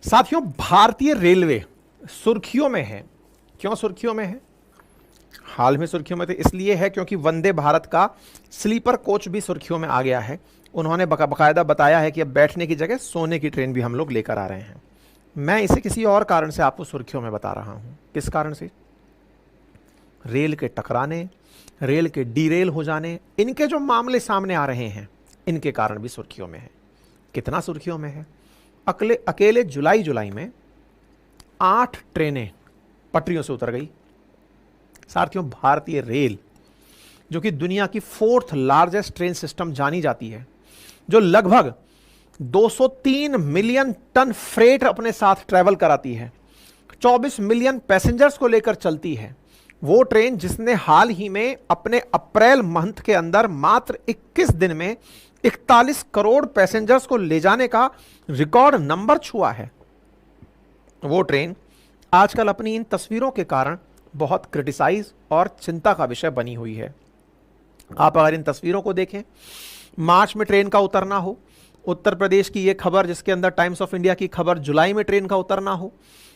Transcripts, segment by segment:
साथियों, भारतीय रेलवे सुर्खियों में है। क्यों सुर्खियों में है? हाल में सुर्खियों में तो इसलिए है क्योंकि वंदे भारत का स्लीपर कोच भी सुर्खियों में आ गया है। उन्होंने बकायदा बताया है कि अब बैठने की जगह सोने की ट्रेन भी हम लोग लेकर आ रहे हैं। मैं इसे किसी और कारण से आपको सुर्खियों में बता रहा हूं। किस कारण से? रेल के टकराने, रेल के डीरेल हो जाने, इनके जो मामले सामने आ रहे हैं, इनके कारण भी सुर्खियों में है। कितना सुर्खियों में है? अकेले जुलाई में 8 ट्रेनें पटरियों से उतर गई। साथियों, भारतीय रेल जो कि दुनिया की 4th लार्जेस्ट ट्रेन सिस्टम जानी जाती है, जो लगभग 203 मिलियन टन फ्रेट अपने साथ ट्रैवल कराती है, 24 मिलियन पैसेंजर्स को लेकर चलती है, वो ट्रेन जिसने हाल ही में अपने अप्रैल मंथ के अंदर मात्र 21 दिन में 41 करोड़ पैसेंजर्स को ले जाने का रिकॉर्ड नंबर छुआ है, वो ट्रेन आजकल अपनी इन तस्वीरों के कारण बहुत क्रिटिसाइज और चिंता का विषय बनी हुई है। आप अगर इन तस्वीरों को देखें, मार्च में ट्रेन का उतरना हो, उत्तर प्रदेश की यह खबर जिसके अंदर टाइम्स ऑफ इंडिया की खबर जुलाई में ट्रेन का उतरना हो,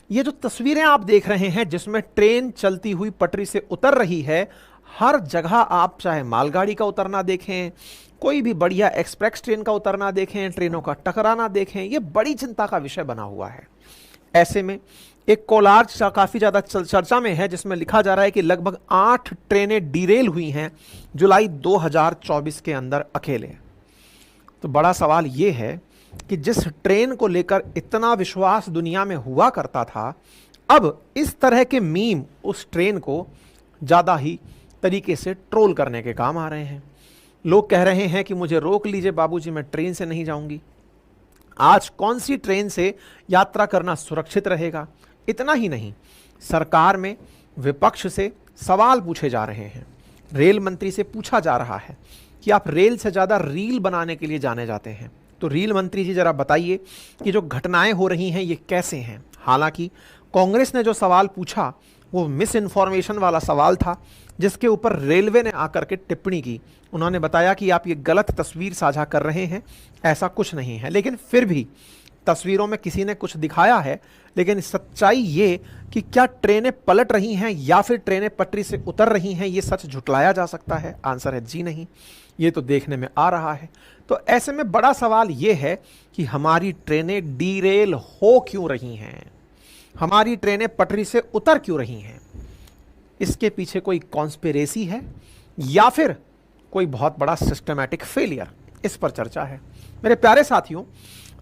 ये जो तस्वीरें आप देख रहे हैं जिसमें ट्रेन चलती हुई पटरी से उतर रही है, हर जगह आप चाहे मालगाड़ी का उतरना देखें, कोई भी बढ़िया एक्सप्रेस ट्रेन का उतरना देखें, ट्रेनों का टकराना देखें, यह बड़ी चिंता का विषय बना हुआ है। ऐसे में एक कोलार काफी ज्यादा चर्चा में है जिसमें लिखा जा रहा है कि लगभग 8 ट्रेनें डीरेल हुई हैं जुलाई 2024 के अंदर अकेले। तो बड़ा सवाल यह है कि जिस ट्रेन को लेकर इतना विश्वास दुनिया में हुआ करता था, अब इस तरह के मीम उस ट्रेन को ज्यादा ही तरीके से ट्रोल करने के काम आ रहे हैं। लोग कह रहे हैं कि मुझे रोक लीजिए बाबूजी, मैं ट्रेन से नहीं जाऊंगी। आज कौन सी ट्रेन से यात्रा करना सुरक्षित रहेगा? इतना ही नहीं, सरकार में विपक्ष से सवाल पूछे जा रहे हैं। रेल मंत्री से पूछा जा रहा है कि आप रेल से ज़्यादा रील बनाने के लिए जाने जाते हैं, तो रेल मंत्री जी जरा बताइए कि जो घटनाएं हो रही हैं ये कैसे हैं। हालांकि कांग्रेस ने जो सवाल पूछा वो मिस इन्फॉर्मेशन वाला सवाल था, जिसके ऊपर रेलवे ने आकर के टिप्पणी की। उन्होंने बताया कि आप ये गलत तस्वीर साझा कर रहे हैं, ऐसा कुछ नहीं है। लेकिन फिर भी तस्वीरों में किसी ने कुछ दिखाया है, लेकिन सच्चाई ये कि क्या ट्रेनें पलट रही हैं या फिर ट्रेनें पटरी से उतर रही हैं, ये सच झुटलाया जा सकता है? आंसर है जी नहीं, ये तो देखने में आ रहा है। तो ऐसे में बड़ा सवाल ये है कि हमारी ट्रेनें डीरेल हो क्यों रही हैं, हमारी ट्रेनें पटरी से उतर क्यों रही हैं? इसके पीछे कोई कॉन्स्पिरेसी है या फिर कोई बहुत बड़ा सिस्टमैटिक फेलियर? इस पर चर्चा है। मेरे प्यारे साथियों,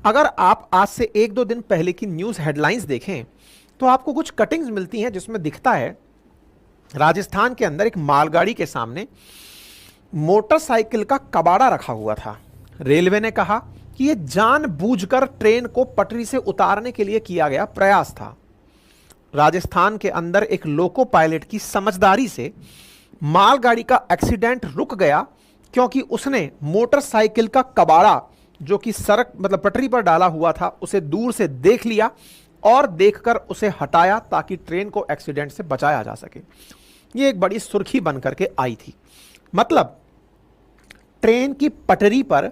अगर आप आज से 1-2 दिन पहले की न्यूज़ हेडलाइंस देखें तो आपको कुछ कटिंग्स मिलती हैं जिसमें दिखता है राजस्थान के अंदर एक मालगाड़ी के सामने मोटरसाइकिल का कबाड़ा रखा हुआ था। रेलवे ने कहा कि यह जानबूझकर ट्रेन को पटरी से उतारने के लिए किया गया प्रयास था। राजस्थान के अंदर एक लोको पायलट की समझदारी से मालगाड़ी का एक्सीडेंट रुक गया, क्योंकि उसने मोटरसाइकिल का कबाड़ा जो कि सड़क मतलब पटरी पर डाला हुआ था उसे दूर से देख लिया और देखकर उसे हटाया ताकि ट्रेन को एक्सीडेंट से बचाया जा सके। यह एक बड़ी सुर्खी बनकर के आई थी। मतलब ट्रेन की पटरी पर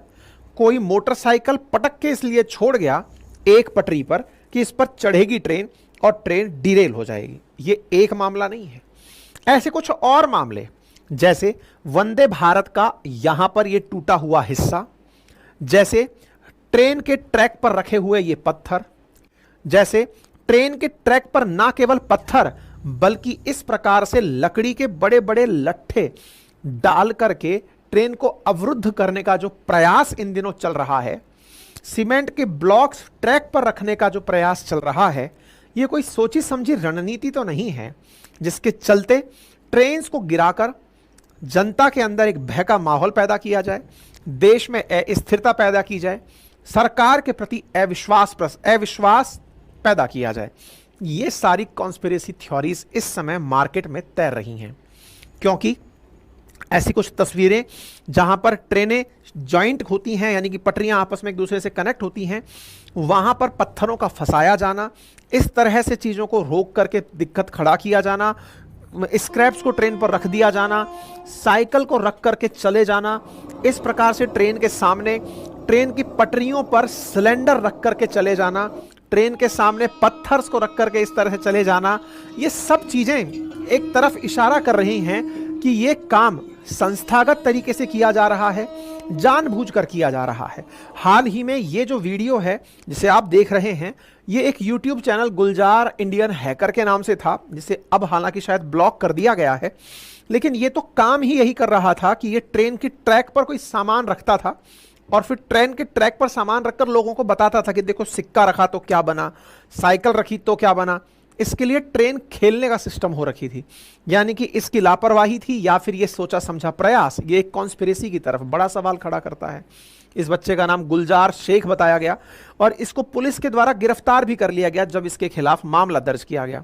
कोई मोटरसाइकिल पटक के इसलिए छोड़ गया एक पटरी पर कि इस पर चढ़ेगी ट्रेन और ट्रेन डिरेल हो जाएगी। ये एक मामला नहीं है, ऐसे कुछ और मामले, जैसे वंदे भारत का यहां पर ये टूटा हुआ हिस्सा, जैसे ट्रेन के ट्रैक पर रखे हुए ये पत्थर, जैसे ट्रेन के ट्रैक पर ना केवल पत्थर बल्कि इस प्रकार से लकड़ी के बड़े बड़े लट्ठे डाल करके ट्रेन को अवरुद्ध करने का जो प्रयास इन दिनों चल रहा है, सीमेंट के ब्लॉक्स ट्रैक पर रखने का जो प्रयास चल रहा है, ये कोई सोची समझी रणनीति तो नहीं है जिसके चलते ट्रेन्स को गिराकर जनता के अंदर एक भय का माहौल पैदा किया जाए, देश में अस्थिरता पैदा की जाए, सरकार के प्रति अविश्वास पैदा किया जाए। ये सारी कॉन्स्पिरेसी थ्योरीज इस समय मार्केट में तैर रही हैं, क्योंकि ऐसी कुछ तस्वीरें जहां पर ट्रेनें जॉइंट होती हैं, यानी कि पटरियां आपस में एक दूसरे से कनेक्ट होती हैं, वहां पर पत्थरों का फंसाया जाना, इस तरह से चीज़ों को रोक करके दिक्कत खड़ा किया जाना, स्क्रैप्स को ट्रेन पर रख दिया जाना, साइकिल को रख करके चले जाना, इस प्रकार से ट्रेन के सामने ट्रेन की पटरियों पर सिलेंडर रख करके चले जाना, ट्रेन के सामने पत्थर्स को रख करके इस तरह से चले जाना, ये सब चीजें एक तरफ इशारा कर रही हैं कि ये काम संस्थागत तरीके से किया जा रहा है, जानबूझकर किया जा रहा है। हाल ही में ये जो वीडियो है जिसे आप देख रहे हैं, ये एक YouTube चैनल गुलजार इंडियन हैकर के नाम से था, जिसे अब हालांकि शायद ब्लॉक कर दिया गया है, लेकिन ये तो काम ही यही कर रहा था कि ये ट्रेन की ट्रैक पर कोई सामान रखता था और फिर ट्रेन के ट्रैक पर सामान रखकर लोगों को बताता था कि देखो सिक्का रखा तो क्या बना, साइकिल रखी तो क्या बना। इसके लिए ट्रेन खेलने का सिस्टम हो रखी थी, यानी कि इसकी लापरवाही थी या फिर ये सोचा समझा प्रयास। ये एक कॉन्स्पिरेसी की तरफ बड़ा सवाल खड़ा करता है। इस बच्चे का नाम गुलजार शेख बताया गया और इसको पुलिस के द्वारा गिरफ्तार भी कर लिया गया जब इसके खिलाफ मामला दर्ज किया गया।